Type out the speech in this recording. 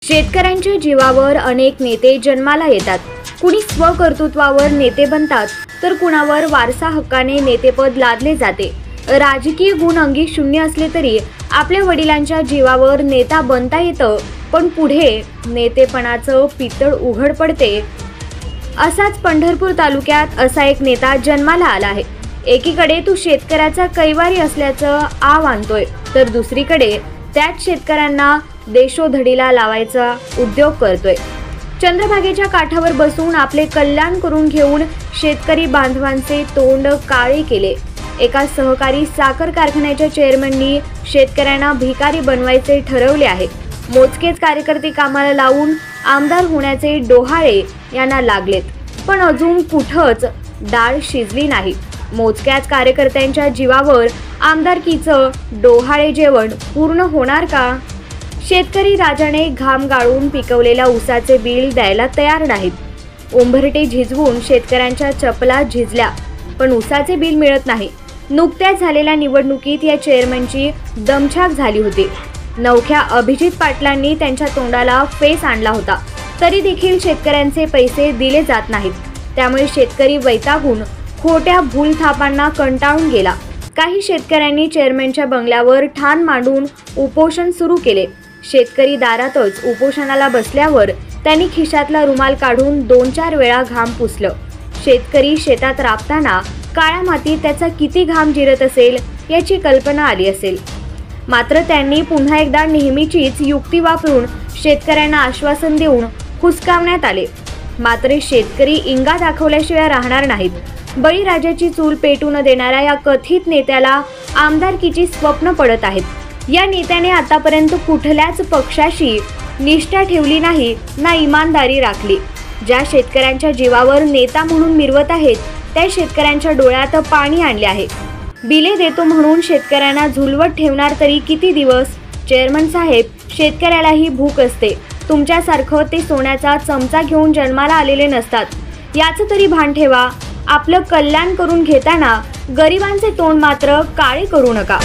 शेतकऱ्यांच्या जीवावर अनेक नेते जन्माला येतात। कुणी स्वकर्तृत्वावर नेते बनतात तर कुणावर वारसा हक्काने नेतेपद लादले जाते। राजकीय गुण अंगी शून्य असले तरी आपल्या वडिलांच्या जीवावर नेता बनता येतं, पण पुढे नेतेपणाचं पितळ उघड पडते। असाच पंढरपूर तालुक्यात असा एक नेता जन्माला आला आहे। एकीकडे तो शेतकऱ्याचा कैवारी असल्याचं आव आणतोय, तर दुसरीकडे त्याच शेतकऱ्यांना देशोधडीला लावायचा उद्योग करतोय। चंद्रभागेच्या काठावर बसून आपले कल्याण करून घेऊन शेतकरी बांधवांचे तोंड काळे केले। एका सहकारी साखर कारखान्याच्या चेअरमननी शेतकऱ्यांना भिकारी बनवायचे ठरवले आहे। मोजकेच कार्यकर्ते कामाला लावून आमदार होण्याचे डोहाळे यांना लागलेत, पण अजून कुठंच डाळ शिजली नाही। मोजक्याच कार्यकर्त्यांच्या जीवावर आमदारकीचं डोहाळे जेवण पूर्ण होणार का? शेतकरी राजाने घाम गाळून पिकवलेल्या ऊसाचे बिल द्यायला तयार नाहीत। उंबरठे झिजवून शेतकऱ्यांच्या चपला झिजल्या, पण ऊसाचे बिल मिळत नाही। नुकत्याच झालेल्या निवडणुकीत या चेअरमनची दमछाक झाली होती। नवख्या अभिजित पाटलांनी त्यांच्या तोंडाला फेस आणला होता, तरी देखील शेतकऱ्यांचे पैसे दिले जात नाहीत। त्यामुळे शेतकरी वैतागून खोट्या भूलथापांना कंटाळून गेला। काही शेतकऱ्यांनी चेअरमनच्या बंगल्यावर ठाण मांडून उपोषण सुरू केले। शेतकरी दारातच उपोषणाला बसल्यावर त्यांनी खिशातला रुमाल काढून 2-4 वेळा घाम पुसलं। शेतकरी शेतात राबताना काळ्या मातीत त्याचा किती घाम जिरत असेल याची कल्पना आली असेल। मात्र त्यांनी पुन्हा एकदा नेहमीचीच युक्ती वापरून शेतकऱ्यांना आश्वासन देऊन हुसकावण्यात आले। मात्र शेतकरी इंगा दाखवल्याशिवाय राहणार नाहीत। बळीराजाची चूल पेटू न देणाऱ्या या कथित नेत्याला आमदारकीची स्वप्न पडत आहेत। या नेत्याने आतापर्यंत कुठल्याच पक्षाशी निष्ठा ठेवली नाही ना इमानदारी राखली। ज्या शेतकऱ्यांच्या जीवावर नेता म्हणून मिरवत आहेत त्या शेतकऱ्यांच्या डोळ्यात पाणी आणले आहे। बिले देतो म्हणून शेतकऱ्यांना झुलवत ठेवणार तरी किती दिवस? चेअरमन साहेब, शेतकऱ्यालाही भूक असते। तुमच्यासारखं ते सोन्याचा चमचा घेऊन जन्माला आलेले नसतात, याचं तरी भान ठेवा। आपलं कल्याण करून घेताना गरिबांचे तोंड मात्र काळे करू नका।